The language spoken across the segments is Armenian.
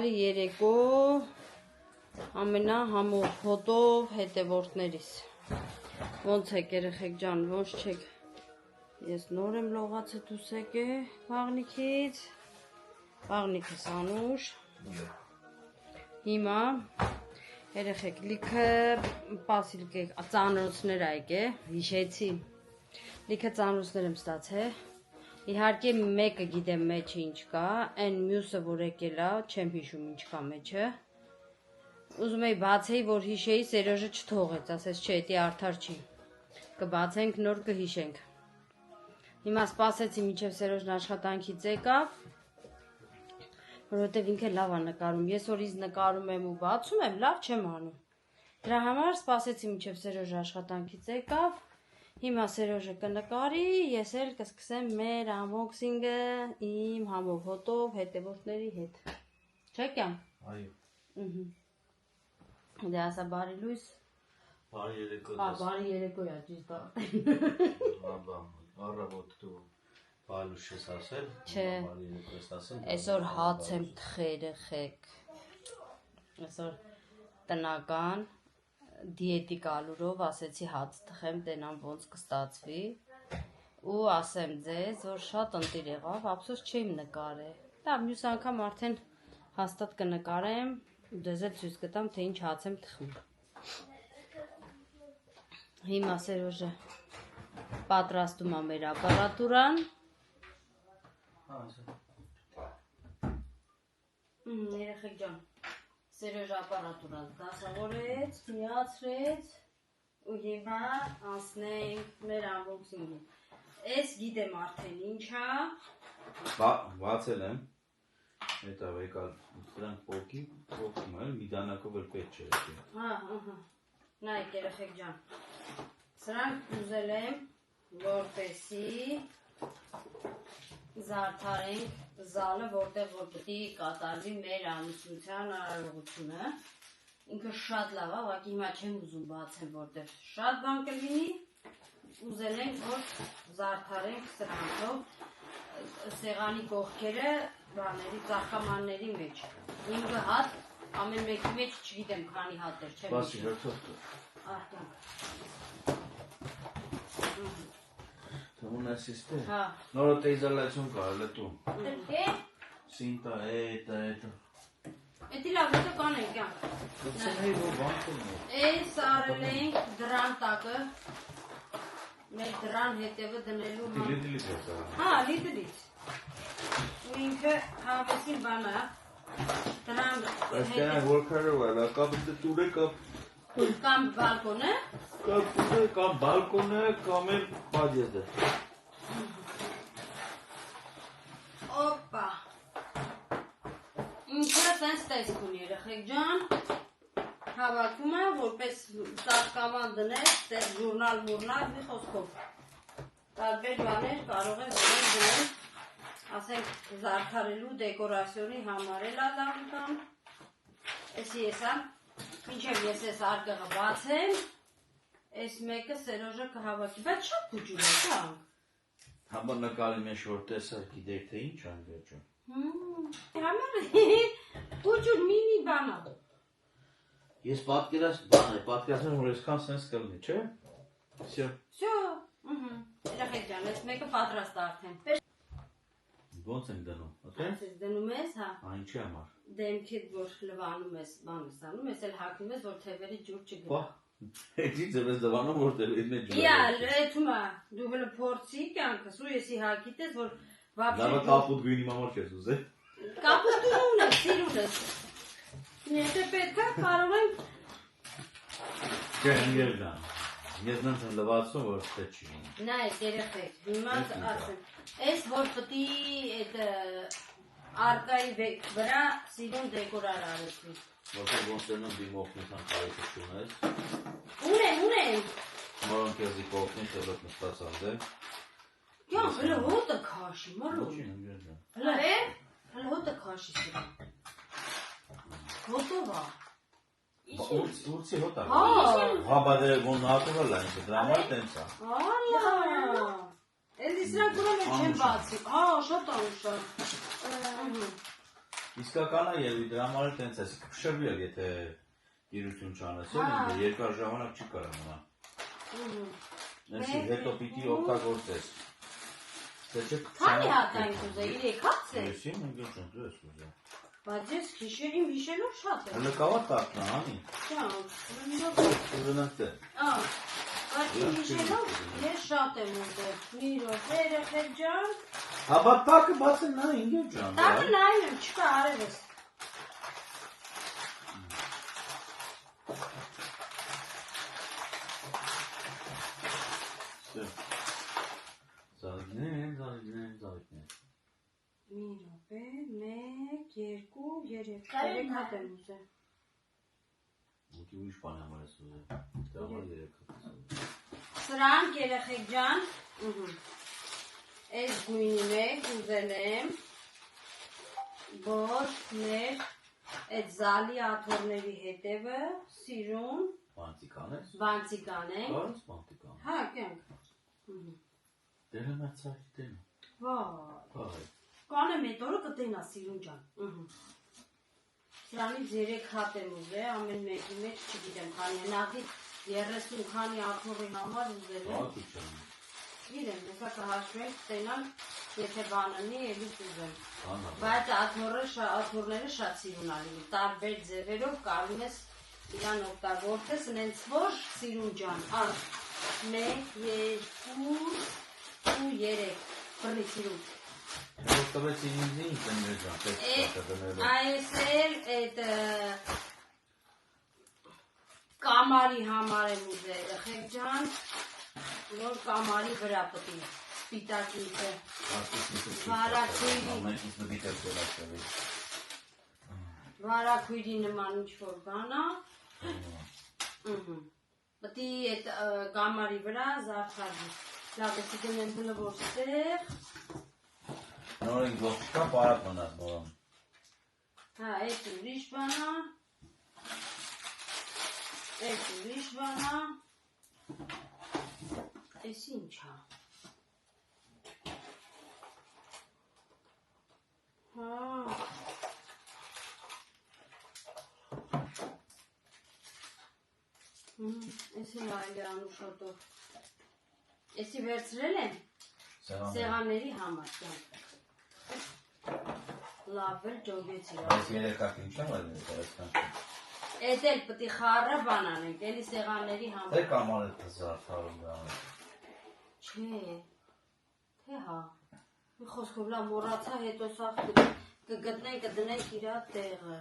Բարի երեկո ամենահամով հոտով հետևորդներիս ոնց եք երեխեք ջան, ոնց չեք ես նոր եմ լողացը դուս եկե բաղնիքից բաղնիքս անուշ հիմա երեխեք լիքը պասիլք եք ծանրոցներ այգ է հիշեցի լիքը ծանրոցներ եմ ստացել Իհարկե մեկը գիտեմ մեջը ինչ կա, այն մյուսը որ եկել է, չեմ հիշում ինչ կա մեջը։ Ուզում էի բացեի, որ հիշեի, Սերոժը չթողեց, ասես չէ, դա արդար չի։ Կբացենք, նոր կհիշենք։ Հիմա սպասեցի մինչև Սերոժն աշխատանքից եկավ, որովհետև ինքը լավ է նկարում։ Ես որ ինձ նկարում եմ ու բացում եմ, լավ չեմ անում։ Դրա համար սպասեցի մինչև Սերոժը աշխատանքից եկավ։ Հիմա Սերոժը կնկարի, ես էլ կսկսեմ մեր unboxing-ը իմ համով հոտով հետևորդների հետ։ Չէ՞ կյամ։ Այո։ Դե ասա բարի լույս։ Բարի երեկո։ Բարի երեկո է, ճիշտ է։ Առավոտ դու բարի ես ասել։ Չէ։ Բարի երեկո ես ասել։ Այսօր հաց եմ թխերը խեք։ Այսօր տնական դիետիկ ալուրով ասեցի հաց թխեմ, տենամ ոնց կստացվի ու ասեմ ձեզ, որ շատ ընտիր եղավ, ափսոս չեմ նկարել։ Դա մյուս անգամ արդեն հաստատ կնկարեմ, դեզ էլ ցույց կտամ, թե ինչ հաց եմ թխում։ Հիմա Սերոժը պատրաստում է մեր ապարատուրան։ Երեխեք ջան Սերոժ ապարատուրան դասավորեց, միացրեց ու հիմա անցնենք մեր unboxing-ին։ Ես գիտեմ արդեն ինչա։ Բացել եմ։ Հետո եկալ դրանք փոքրում եմ, մի դանակով էլ պետք չէ։ Հա։ Նայեք երեխեք ջան։ Սրանք ուզել եմ, որպեսի զարդարենք զալը, որտեղ որ պետք է կատարվի մեր ամուսնության արարողությունը։ Ինքը շատ լավ է, ուղղակի հիմա չեմ ուզում բացեմ, որտեղ շատ բան կլինի։ Ուզել ենք, որ զարդարենք սրանքով սեղանի կողքերը բաների, ծաղկամանների մեջ։ 5 հատ, ամեն մեկի մեջ չգիտեմ քանի հատ էր, չեմ Բացի հերթով։ Թվում ես իստե։ Հա։ Նորը տեզալացիոն կարել է տու։ Դե։ Սինտա էտա։ Էդի լավ, հետո կանենք յամ։ Ցենայի որ բանկում է։ Էս արել ենք դրան տակը։ Մեր դրան հետևը դնելու համար։ Լիտրից է սա։ Հա, լիտրից։ Ու ինքը հավեսին բան է։ Դրան Այստեղ worker-ը վայ, կապ տուրը կապ կամ բալկոնը։ Կամ բալկոնը, կամ էլ պադյեզը։ Օպա։ Ինքը տենց տեսք ունի երեխեք ջան։ Հավաքում է, որպես ծաղկաման դնես, տեղ ժուրնալ, մի խոսքով։ Տարբեր բաներ կարող են դնել, ասենք զարդարելու դեկորացիոնի համար էլ ալավ կամ։ Էսի եսա, մինչև ես ես արկղը բացեմ, ես մեկը Սերոժը կհավաքի, բայց շատ կուջուր է, կանք։ Համար նկարի մեջ որ տեսա, գիտեք թե ինչ անգերջում։ Համար կուջուր մինի բանա։ Ես պատկերացնում որ այսքան սենս կլինի, չէ՞։ Всё։ Всё։ Երեխեք ջան, ես մեկը պատրաստ արդեն։ Ոնց ենք դնում, okay։ Այսպես դնում ես, հա։ Ինչի համար։ Դեմքիդ որ լվանում ես, բանս անում ես, էլ հագնում ես, որ թևերի ջուր չգնա։ Էդի ձեզ դվանում որ թևերի մեջ ջուր։ Իա, էթումա, դու հələ փորձի կյանքս ու եսի հագիտես, որ վաբշե։ Լավ կապուտ գույնի համար չես ուզել։ Կապուտ ունը, սիրուն ես։ Եթե պետք է կարող ենք։ Չէ, ընկերան։ Ես նենց եմ լվացում, որ թե չի։ Նայեք երեխեք, հիմա ասեմ, այս որ պտի այդ արկայի վրա սիրուն դեկորար արեցվի։ Որտեղ ոնց դնում դիմողնության կարիք ունես։ Ունեմ։ Մորոն քեզի կողքին թեբet նստած անդե։ Յա, հələ հոտը քաշի, մորոն։ Ոչինչ, ընկերան։ Հələ հոտը քաշի սրա։ Հոտով է։ Ուրցի հոտա։ Հա, բադերը ոնց հատվել այն, դրա համար տենց է։ Ալա։ Էլի սրանք ուրեմն չեն բացի։ Հա, շատ անուշ է։ Իսկական է եւ դրա համար էլ տենց է, կշռվի էլ եթե գիրություն չանես, երկար ժամանակ չի կարող մնա։ Նեսի հետո պիտի օգտագործես։ Քանի հատ այն կուզե, 3 հատ է։ Ես իմ ընկերոջն դու ես ուզում։ Բայց ես քիշերին վիշելով շատ եմ։ Հələ կավա տակնա, հանի։ Ուզենանք դե։ Բայց վիշելով ես շատ եմ ուզել։ Մի րոպե երեխեք ջան։ Հա բա տակը բացել նա ինգեր ջան։ Տակը նայում եմ, չկա արևս։ Զարիգներ։ Մի րոպե, 1, 2, 3 հատ եմ ուզել։ Ոտի ուրիշ բան համար ես ուզել։ Դրա 3 հատ։ Սրանք երեխեք ջան, այս գույնի մեջ ուզել եմ, որ մեր այդ զալի աթոռների հետևը սիրուն Բանտիկան ես։ բանտիկան ենք։ Կարոս բանտիկան։ Հա, կյանք։ Դերը մացարի դենը։ Վայ։ Կանեմ այդ օրը կտենա սիրուն ջան։ Սրանից 3 հատ եմ ուզել, ամեն մեկի մեջ չգիտեմ քանի է, նախից 30 քանի աթոռի համար ուզել եմ։ Գիտեմ, հեսա կհաշվենք, տենալ, եթե բանանի էլի կուզեմ։ Բայց աթոռները շատ սիրուն ալին, տարբեր ձևերով կարում ես իրան օգտագործես, նենց որ սիրուն ջան, 1, 2 ու 3, բռնի սիրուն։ Որտեղից ինձ ինչ դնել ջան, այս էլ այդ կամարի համար եմ ուզել, երեխեք ջան, որ կամարի վրա պտի սպիտակինքը վարակույրի նման ինչ-որ բանա, պտի այդ կամարի վրա զարդարի, լավ էսի գնեմ բլվոր ստեղ, նորին գողջկա պարատ մնաց բորոն։ հա, այդ ուրիշ բանա, այդ ուրիշ բանա, այս ինչ հա։ Հա։ Այս էլ այլ է անուշոտով։ Էսի վերցրել են սեղանների համար, կյանք։ Լավ էլ ջոգեցի։ Այս երեկակ ինչ եմ այլ ներկայացնան։ Էդ էլ պտի խառը բան անենք, էլի սեղանների համար։ Թե կամար է զարդարում դա։ Չէ, թե հա։ Մի խոսքով լավ մոռացա, հետո սա կգտնենք, կդնենք իրա տեղը։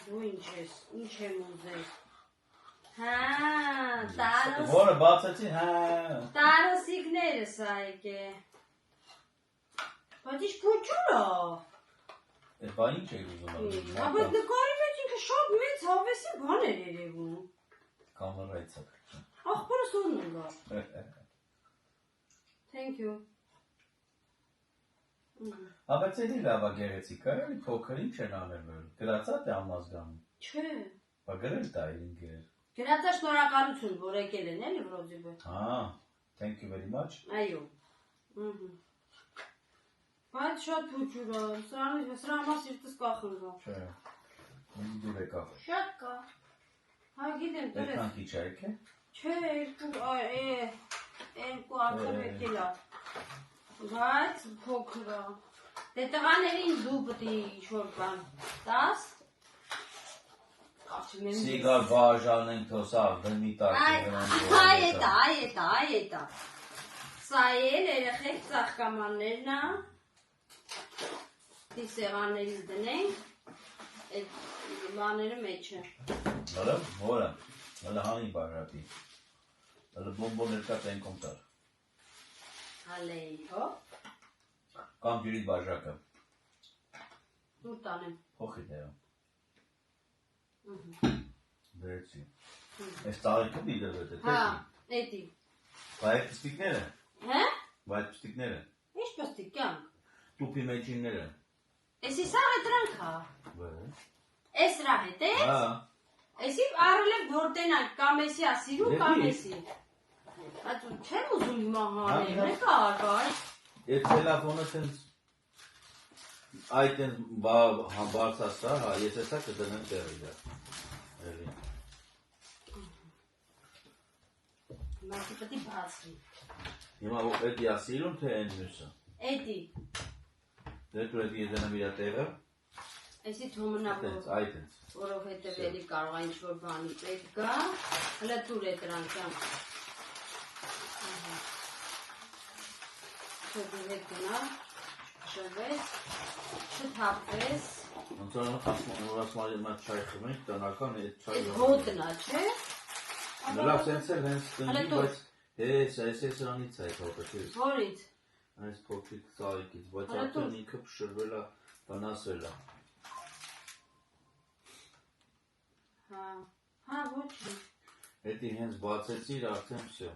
Դու ինչ ես, ինչ եմ ուզել։ Հա, տարոս։ Որը բացեցի, հա։ Տարոսիկները սա եկե։ Բայց ինչ փոչուրա։ Է բա ինչ եք ուզում։ Բայց նկարի մեջ ինքը շատ մեծ հավեսի բան էր երևում։ Կամերայից է։ Ախպորը սորն ունգա։ Thank you։ Բայց էլի լավ է գեղեցիկ, էլի փոքր ինչ են անել որ։ Գրածա թե ամազգան։ Չէ։ Բա գրել տա ինքեր։ Գրածա շնորհակալություն, որ եկել են, էլի վրոզիբը։ Հա, thank you very much։ Այո։ Բայց շատ փոչուրա, սրա համար սիրտս կախնվա։ Չէ։ Ինձ դուր եկավ։ Շատ կա։ Հա գիտեմ, դրես։ Այդքան քիչ է եկե։ Չէ, երկու անգամ եկել է։ Բայց փոքր է։ Դե տղաներին դու պտի ինչ-որ բան տաս։ Սիգար բաժանենք թոսավ, դնի տակ։ Այ էտա։ Սա էլ երեխեք ծաղկամաններն է։ Դի սեղաններից դնենք, այդ բաները մեջը։ Հələ, որը, հələ հանի բաժապի, հələ բոմբոն երկա տենքում տար։ Հալեի, հո։ Կամ ջրի բաժակը։ Ուր տանեմ։ Հոխի դեյա։ Դրեցի։ Ես տարիքը դիդև էտ է, Հա, էտի։ Բա այդ պստիկները։ Հե։ Բա այդ պստիկները։ Ինչ պստիկ կյանք։ Տուպի մեջինները։ Էսի սա հետրանք հա։ Էս րա հետ ես։ Հա։ Էսի առել եմ որ տենանք կամ էսի ասիրու կամ էսի։ Այդ չեմ ուզում հիմա հանել, նկար։ Այդ տելեֆոնը տենց Այդ են բարձասա, հա, ես էսա կդնեմ տեղի դա։ Էլի։ Մարդը պետք է բացվի։ Հիմա էդի ասիլում թե են մյուսը։ Էդի։ Դե դու էդի դնեմ իր տեղը։ Էսի թոմնա այդ են։ որովհետև էլի կարող է ինչ-որ բանի պետք գա, հլը տուր է դրանք ճան։ Դու հետ գնա, շվես, չթապվես։ Ոնց որ ասմալի մատ չայ խմենք, տնական այդ չայ։ Հոտնա, չէ։ Լավ սենց էլ հենց տնի, բայց հես սրանից է այդ հոտը, չէ։ Որից։ Այս փոքրիկ ծաղիկից, բայց արդեն ինքը փշրվել է, վնասվել է։ Հա, ոչինչ։ Էդի հենց բացեցիր, արդեն վсё։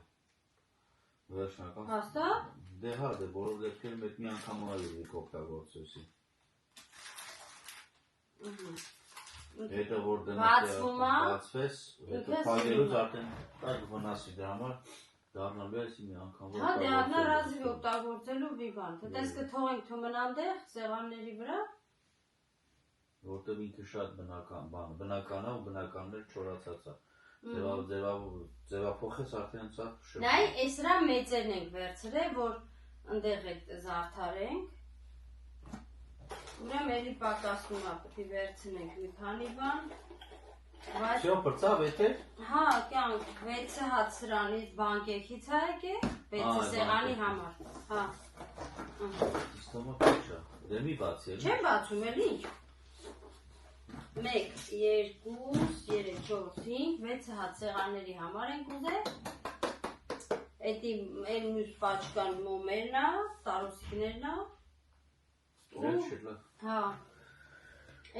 Վերջնական։ Հաստատ։ Դե հա, դե բոլոր դեպքերում այդ մի անգամ այլ օգտագործեցի։ Հետո որ դնած բացվես, հետո փակելուց արդեն այդ վնասի դրա համար դառնալու է մի անգամ որ։ Հա, դե առնարազիվ օգտագործելու մի բան։ Դες կթողենք թոմնանդեղ սեղանների վրա։ Որտեղ ինքը շատ բնական բան, բնական է ու բնականներ չորացած է։ Ձևափոխես արդեն սա շփ։ Նայ, այս հրա մեծերն ենք վերցրել, որ ընդեղ այդ զարդարենք։ Ուրեմն էլի պակասում է, պետք է վերցնենք մի քանի բան։ Всё, բրծավ էթե։ Հա, կյանք 6 հատ սրանից բանկեքից է եկել, 6 սեղանի համար։ Հա։ Իստոմա փոքր։ Դե մի բացի էլի։ Չեմ բացում էլի։ 1, 2, 3, 4, 5, 6 հատ սեղանների համար ենք ուզել։ Էդի էլ մյուս պաչկան մոմերն է, տարոսիկներն է։ Հա։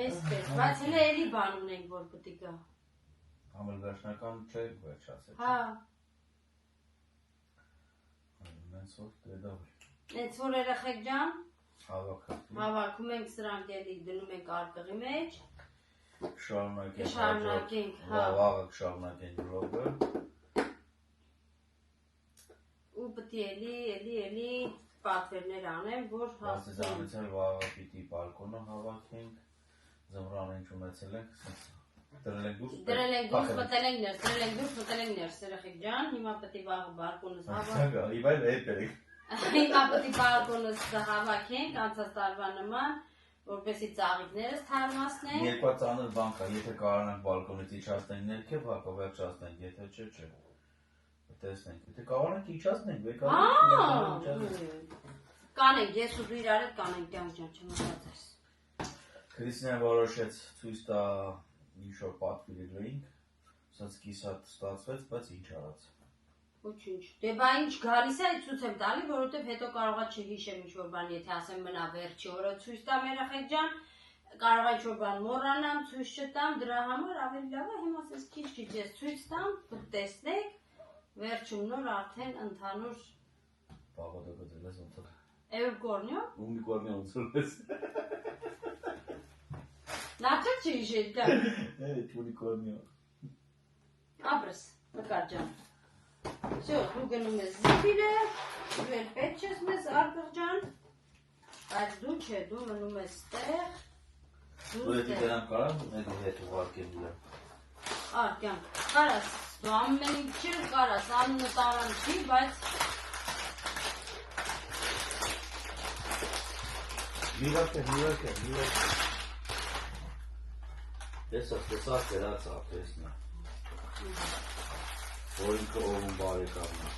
Էսպես, բայց հենց էլի բան ունենք, որ պետք է գա։ Համել վերջնական չէ վերջացել։ Հա։ Նենց որ դեդավ։ Նենց որ երեխեք ջան, հավաքում։ հավաքում ենք սրանք էլի դնում ենք արկղի մեջ։ Շարունակենք, հա։ Վաղը շարունակենք վլոգը։ Ու պետք է էլի պատվերներ անեմ, որ հասցնենք վաղը պիտի բալկոնը հավաքենք։ Զմրան ինչ ունեցել ենք, դրել ենք դուրս, մտել ենք ներս, երեխեք ջան, հիմա պետք է վաղը բալկոնս հավաքենք։ Հիմա էլ հետ բերենք։ Հիմա պետք է բալկոնս հավաքենք, անցած տարվա նման, որպեսզի ծաղիկներս թարմացնենք։ Երկու ծանր բան կա, եթե կարողանանք բալկոնից իջացնենք ներքև, հակա վերջացնենք, եթե չէ։ Տեսնենք, եթե կարողանանք իջացնենք, կանենք, ես ու դու իրար հետ կանենք կյանք ջան, չմտածես։ Քրիսնեն որոշեց ցույց տա ինչ-որ պատվիրել էինք, ասած կիսատ ստացվեց, բայց ինչ արած։ Ոչինչ։ Դե բա ինչ գալիս է, ցույց եմ տալի, որովհետև հետո կարողա չհիշեմ ինչ-որ բան, եթե ասեմ մնա վերջի օրը ցույց տամ երեխեք ջան, կարողա ինչ-որ բան մոռանամ, ցույց չտամ, դրա համար ավելի լավ է հիմա ասես քիչ-քիչ ես ցույց տամ, դուք տեսնեք, վերջում նոր արդեն ընդհանուր Բաղոդը դելես ոնց։ Ev corneo? Un corneo înțeles. La ce ești, da? Evet, unicornio. Apres, măcar geam. Все, druga nume zibile, vel peces mes argărgean, ar duce, nume steh, Uite, te-am carat, ne gândește foarte bine. Argean, caras, doamneni, cel caras, anul taran și bați. Mirake. Desa sperața pesna. Orincă omul bare carna.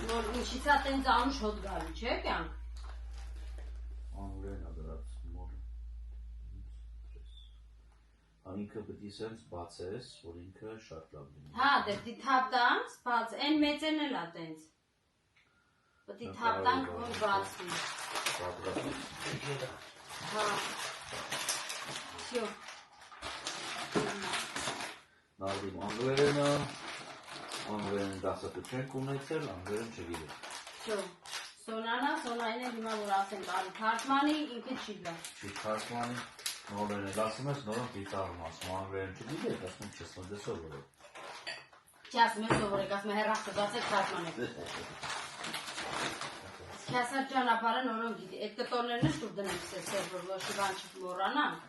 Nor, și ți-a tențat și hot gali, ce chiam? Anul adevărat, mor. Anինքը պետք է sense բացես, որ ինքը շատ լավ լինի։ Հա, դե դի թափտանք, բաց, այն մեծն էլ է տենց։ Պետք է թափտանք, որ բացվի։ Հա։ Всё։ Նարդիմ անգլերեն դասատու չենք ունեցել, անգլերեն չգիտեմ։ Всё։ Սոնային էլ հիմա որ ասենք արի թարգմանի, ինքը չի լա։ Չի թարգմանի, նորեն էլ ասում ես, նորեն պիտարում ասում, անգլերեն չգիտեք, ասում չես մոդեսով որով։ Չի ասում ես սովորեք, ասում է հեռախտ գացեք թարգմանեք։ Քյասար ճանապարհը նորոն գիտի։ Այդ կտորներն էլ շուտ դնենք սեսեր, որ ոչ մի բան չմոռանանք։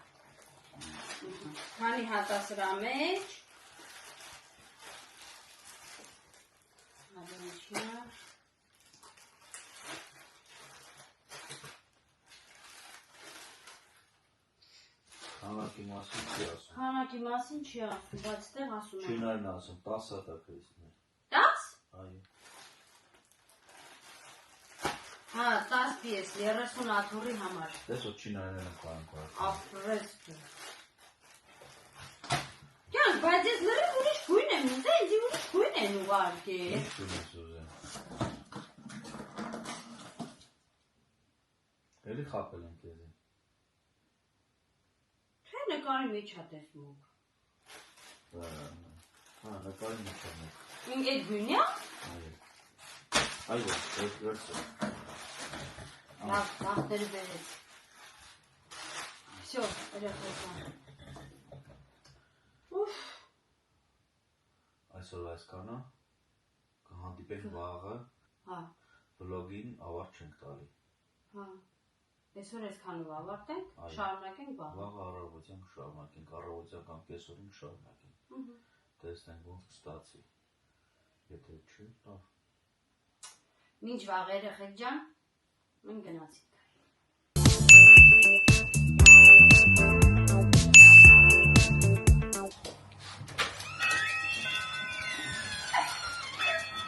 Քանի հատա սրա մեջ։ Ադամիչիա։ Քանակի մասին չի ասում։ Քանակի մասին չի ասում, բայց այդտեղ ասում է։ Չինարն ասում 10 հատակրիստներ։ 10? Այո։ Հա, 10 պիես, 30 աթոռի համար։ Դες որ չինարներն են կարան կարան։ Ապրես դու։ Կյանք, բայց ես լրիվ ուրիշ գույն եմ ուզել, ինձ ուրիշ գույն են ուղարկել։ Ինչ ունես ուզեն։ Էլի խապել են քեզ։ Թե նկարի մեջ ա տեսնում։ Հա, նկարի մեջ է։ Ինք այդ գույնի ա։ Այո, վերցրու։ Լավ, բախտերը բերեց։ Всё, երեխան։ Ուֆ։ Այսօր այսքանը կհանդիպենք վաղը Հա, վլոգին ավարտ չենք տալի։ հա։ Այսօր այսքանով ավարտենք, Այո։ շարունակենք վաղը։ Վաղը առավոտյան կշարունակենք, առավոտյան կամ կեսօրին կշարունակենք։ Տեսնենք ոնց կստացի։ Եթե չի, լավ։ Մինչ վաղ երեխեք ջան, մենք գնացինք։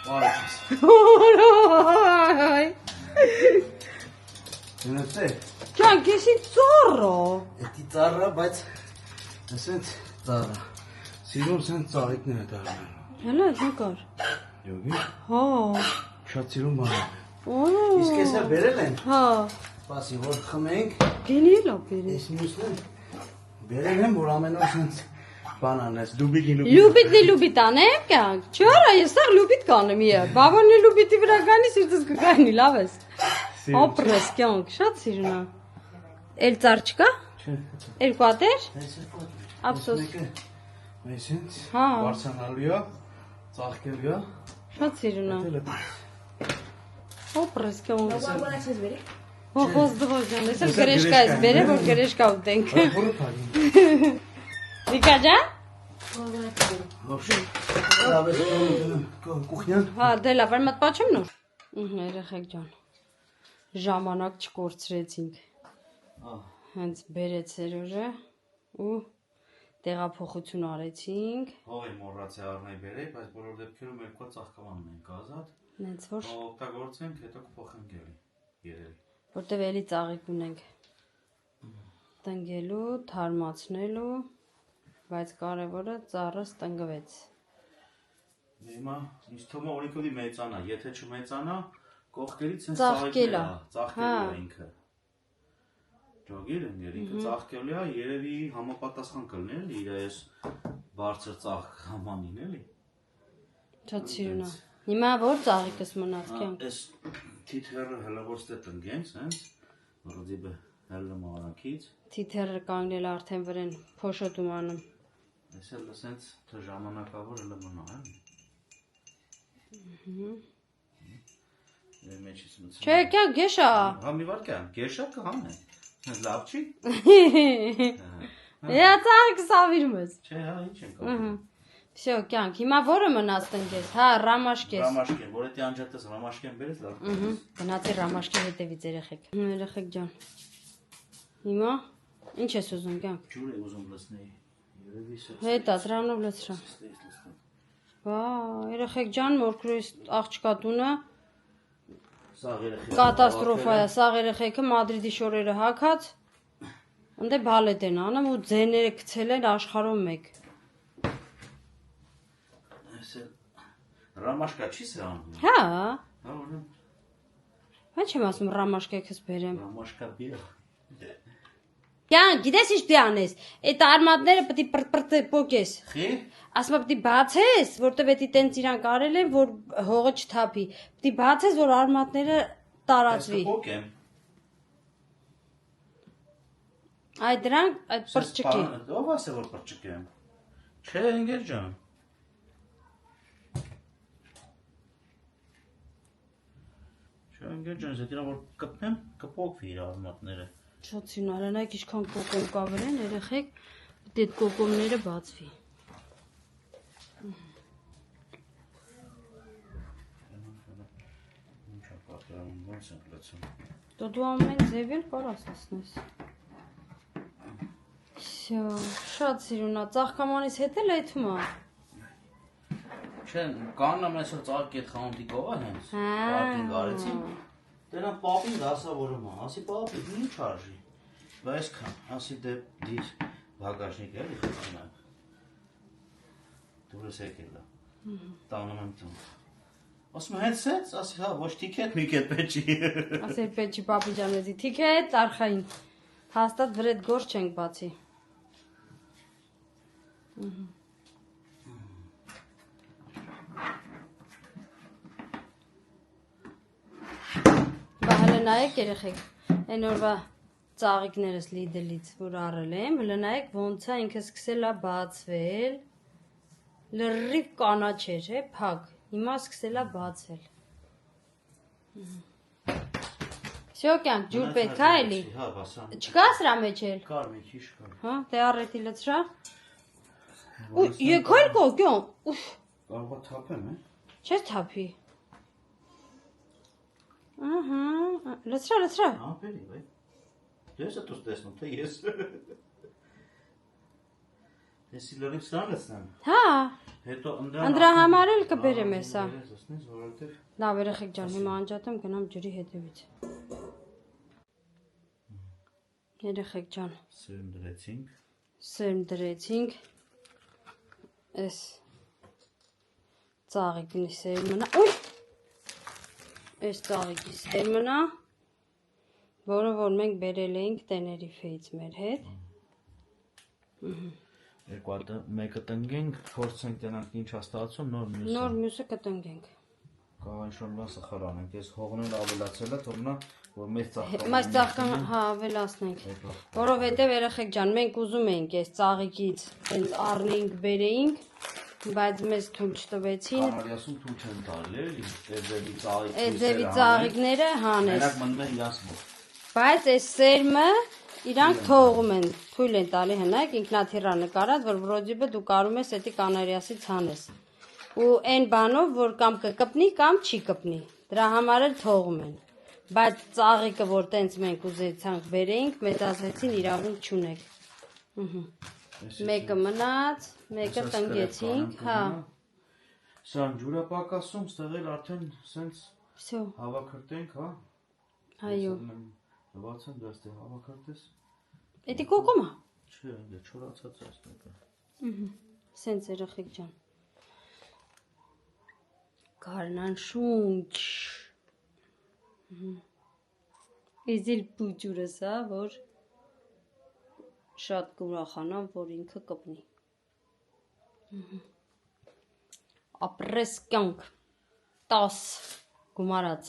Բարեքս։ Գնացե։ Ջան, քեզի ծառը։ Էդի ծառը, բայց ասենց ծառը։ Սիրում սենց ծաղիկներ է դառնում։ Հələ նկար։ Յոգի, Հա։ շատ սիրում բան։ Օ։ Իսկ էսը բերել են, Հա։ սպասի, որ խմենք, Գելիել ա բերի։ էս մյուսն բերել են, որ ամեն օր սենց բան անես, դուբիկի Լուբիտ անեմ կյանք։ Չարա, ես սաղ լուբիտ կանեմ իե։ Բավանի լուբիտի վրա կանի, սիրտս կկայնի, լավ ես։ Ապրես կյանք, շատ սիրուն ա։ Էլ ծառ չկա։ Չէ, Երկու ատեր։ էս է պոտ։ Ափսոս։ Այս սենց Հա։ բարձանալու է, ծաղկելու է, Շատ սիրուն ա։ դել է։ Ապրես կյանք։ Հոխոզ դղոջան, ես էլ գրեշկա ես բերել, որ գրեշկա ուտենք։ Որը փագին։ Վիկա ջան։ Вообще, լավ է կուխնյան։ Հա, դե լավ, որ մտպաչեմ նոր։ Երեխեք ջան։ Ժամանակ չկորցրեցինք։ Հենց բերեց Սերոժը ու տեղափոխություն արեցինք։ Հողի մոռացի առնեի բերեի, բայց բոլոր դեպքերում երկու ծաղկամանն ենք ազատ։ Հենց որ Օգտագործենք, հետո կփոխենք էլի։ Երևի։ որտեվ էլի ծաղիկ ունենք։ Տնգելու, թարմացնելու, բայց կարևորը ծառը ստնգվեց։ Հիմա ինձ թվում է օրինքովի մեծանա, եթե չմեծանա, կողքերից են Ծաղկել ա։ ծաղկելու է ինքը։ Ջոգիր ընկեր, ինքը ծաղկելու է, երևի համապատասխան կլինի էլի իր այս բարձր ծաղկ համանին էլի։ Շատ սիրուն ա։ Հիմա որ ծաղիկս մնաց կյանք։ Այս թիթերը հələ որ ստե տնգենք, սենց, ռոդիբը հələ մարանքից։ Թիթերը կանգնել արդեն վրեն փոշոտում անում։ Այս էլ սենց թե ժամանակավոր հələ մնա, էլի։ Մեջից մցին։ Չէ, կյանք գեշա։ Հա մի վարքան, գեշա կհանե։ Լավ չի։ Եա ծաղիկ սավիրում ես։ Չէ, հա, ինչ ենք անում։ Всё, կյանք, հիմա որը մնաց տնկես, հա, ռամաշկես։ Ռամաշկեն, որ էդի անջատես ռամաշկեն բերես լավ։ Գնացի ռամաշկի հետևից երեխեք։ Երեխեք ջան։ Հիմա ինչ ես ուզում կյանք։ Ջուր է ուզում լցնեի։ Երևի սա։ Հետա դրանով լցրա։ Վա, երեխեք ջան, մորքրոյս աղջկա տունը Սա երեխի։ կատաստրոֆա է, սաղ երեխեքը Մադրիդի շորերը հագած։ Ընդ բալետ են անում ու ձեները գցել են աշխարհում մեկ։ Ռամաշկա չի սրանում։ Հա, Հա, որը Ինչ եմ ասում ռամաշկեքս բերեմ։ ռամաշկա բիր։ Կյան, գիտես ինչ դի անես։ Այդ արմատները պետք է պրտ պոկես։ Խի։ Ասում եմ պետք է բացես, որտեվ էդի տենց իրան կարել են, որ հողը չթափի։ Պետք է բացես, որ արմատները տարածվի։ Կոկեմ։ Այդ դրանք այդ պրճկի։ Ո՞վ ասե որ պրճկեմ։ Չէ, ընկեր ջան։ Չէ, Ընկերոջս, դա որ կպնեմ, կփոքվի իր արմատները։ Շատ սինարենակ ինչքան կոկոմ կա վրան, երեխեք, պետք է այդ կոկոմները բացվի։ Ինչա պատրանում, ոնց են լցում։ Դու ամեն ձև էլ կարաս ասնես։ Всё, շատ սիրունա, ծաղկամանից հետ էլ այդում է։ Չեն, կաննամ այսօր ծաղկի այդ խանութի կողը հենց, պապին գարեցին, դերան պապին դասավորում է, ասի պապի, ինչ արժի, բա այսքան, ասի դե դիր բագաժնիկ էլի խծին եմ, դուրս եկել է, տանում եմ տուն, ասում հենց սենց, ասի հա, ոչ թիքետ, մի կետ պեչի, Ասել պետք չի պապի ջանեզի, թիքետ, արխային, հաստատ վրետ գործ չենք բացի։ Բա հələ նայեք երեխեք, այն օրվա ծաղիկներս լիդելից, որ առել եմ, հələ նայեք ոնց է ինքը սկսել է բացվել, լրիվ կանաչ էր, փակ, հիմա սկսել է բացվել։ Всё, կյանք, ջուր պետք է էլի։ հա, բասան, Չկա սրա մեջ էլ։ կար մի քիչ կար, Հա, դե առետի լցրա։ Ու եկել կոկյոն։ Ուֆ, կարող է թափեմ, չես թափի։ Ահա, լցրա, լցրա։ ապերի, վայ, ես է տուս տեսնում, թե ես, Տեսի լրիվ սրան լցնեմ, Հա, հետո ընդրա համար էլ կբերեմ էսա։ որովհետև Լավ երեխեք ջան, հիմա անջատեմ գնամ ջրի հետևից։ Երեխեք ջան, սերմ դրեցինք, սերմ դրեցինք։ Էս ծաղիկի սերմնա։ Ուй։ Էս ծաղիկի սերմնա, որը որ մենք բերել էինք Տեներիֆեից մեր հետ։ երկու հատը մեկը տնգենք, փորձենք տնանք ինչ աստացում, նոր մյուսը։ Նոր մյուսը կտնկենք։ Կարող ինչ-որ լավ սխալ անենք, ես հողն էլ ավելացել է, թողնա, որ մեծ ծաղկան։ Բայց ծաղկան հա ավելացնենք։ Որովհետև երեխեք ջան, մենք ուզում էինք այս ծաղիկից հենց առնեինք, բերեինք, բայց մեզ թույլ չտվեցին։ Կանալիասում թույլ չեն տալի, էլի, ձևի ծաղիկի։ Այդ ձևի ծաղիկները հանես։ Մենակ մնում են իրանց մոտ։ Բայց այս սերմը իրանք թողում են, թույլ են տալի հնայք, ինքնաթիռա նկարած, որ վրոդիբը դու կարում ես էդի կանարիասից հանես։ Ու այն բանով, որ կամ կկպնի, կամ չի կպնի, դրա համար էլ թողում են։ Բայց ծաղիկը, որ տենց մենք ուզեցանք բերեինք, մեզ ասեցին իրավունք չունեք։ Մեկը մնաց, մեկը տնկեցինք, հա։ Սան ջուր է պակասում, ստեղ էլ արդեն սենց Всё, հավաքրտենք, հա։ այո։ Լվացեմ դու այստեղ հավաքրտես։ Էդի կոկոմա։ Չէ, ինձ չորացած է այստեղ։ Սենց երեխեք ջան։ Կարնան շունչ։ Իզիլ պուջուրս, հա, որ շատ կուրախանամ, որ ինքը կպնի։ Ապրես կյանք 10 գումարած։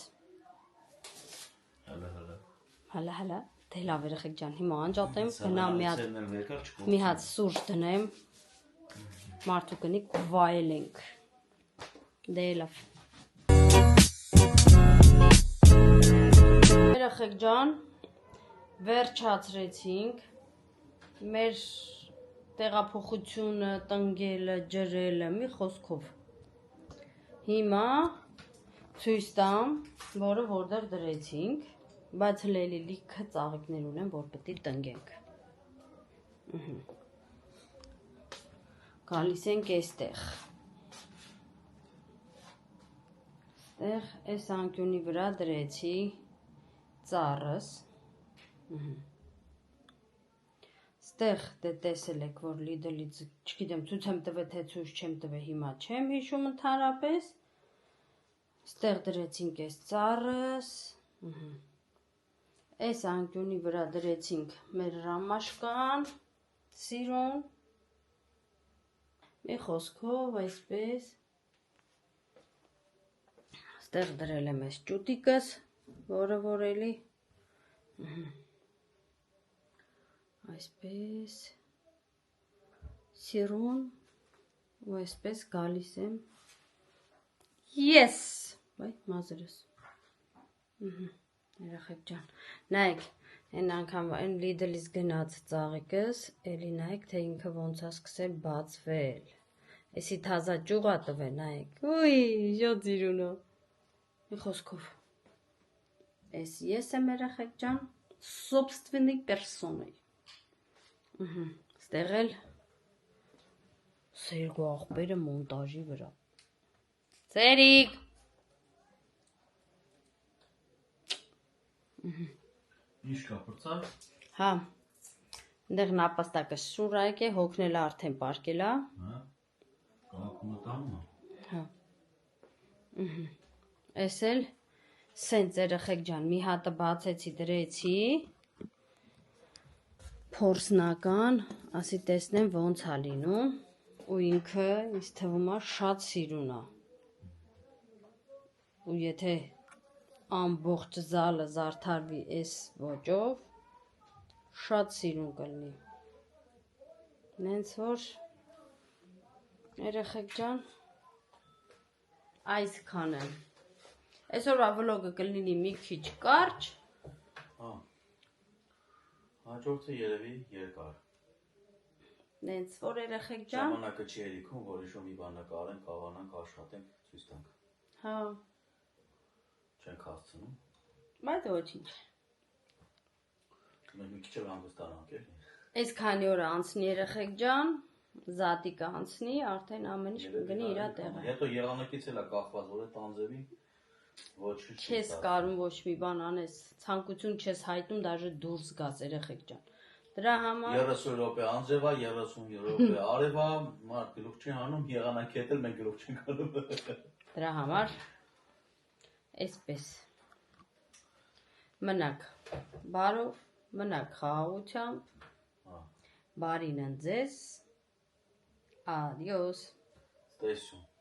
Հələ, դե լավ երեխեք ջան, հիմա անջատեմ, գնամ մի հատ սուրճ դնեմ, մարդու կնի կվայելենք։ Դե լավ։ Երեխեք ջան, վերջացրեցինք, մեր տեղափոխությունը, տնգելը, ջրելը, մի խոսքով։ Հիմա ցույց տամ, որը որտեղ դրեցինք, բայց հլելի լիքը ծաղիկներ ունեմ, որ պետք է տնգենք։ Գալիս ենք այստեղ։ Այստեղ այս անկյունի վրա դրեցի ծառս։ Այստեղ դե տեսել եք, որ լիդելից, չգիտեմ, ցույց եմ տվել, թե ցույց չեմ տվել, հիմա չեմ հիշում ընդհանրապես։ Այստեղ դրեցինք այս ծառս։ Այս անկյունի վրա դրեցինք մեր ռամաշկան, սիրուն։ Մի խոսքով այսպես։ Այստեղ դրել եմ այս ճուտիկս, որը որ էլի այսպես սիրուն ու այսպես գալիս եմ։ Yes, վայ մազերս։ Երեխեք ջան, նայեք, այն անգամ այն Lidl-ից գնաց ծաղիկս, էլի նայեք, թե ինքը ոնց է սկսել բացվել։ Էսի թազա ճյուղա տվել, նայեք։ Ուй, ժոտ զիրունո։ Մի խոսքով։ Էս ես եմ երեխեք ջան, собственной персоной։ Ստեղ էլ սերգո աղբերը մոնտաժի վրա։ Սերիկ։ Ինչ կա բրծա։ Հա։ Այնտեղ նապաստակը շուրայք է, հոգնելը արդեն պարկելա։ Հա։ Կապումը տանում։ Հա։ Էս էլ սենց երեխեք ջան, մի հատը բացեցի, դրեցի։ Փորձնական, ասի տեսնեմ ոնց է լինում, ու ինքը ինձ թվում է շատ սիրուն է։ Ու եթե ամբողջ զալը զարդարվի այս ոճով, շատ սիրուն կլինի։ Նենց որ երեխեք ջան, այսքան է։ Այսօրվա վլոգը կլինի մի քիչ կարճ։ Հա։ Հաջորդը երևի երկար։ Նենց որ երեխեք ջան։ Ժամանակը չի երիքում, որ իշո մի բան նկարենք, հավանանք, աշխատենք, ցույց տանք։ Հա։ Չենք հասցնում։ Բայց ոչինչ։ Մենք մի քիչ էլ հանգստանանք էլի։ Այսքանի օր անցնի երեխեք ջան, զատիկը անցնի, արդեն ամեն ինչ կգնի իր տեղը։ Հետո եղանակից էլ է կախված, որ այդ անձևին ոչ չի։ Չես կարում ոչ մի բան անես, ցանկություն չես հայտնում, դաժե դուրս գաս երեխեք ջան։ Դրա համար 30 րոպե անձևա, 30 րոպե արևա, մարդ գլուխ չի հանում, եղանակի հետ էլ մենք գլուխ չենք հանում։ դրա համար այսպես մնաք բարով, մնաք խաղաղությամբ, բարին ընձեզ, adios։ Ստեսություն։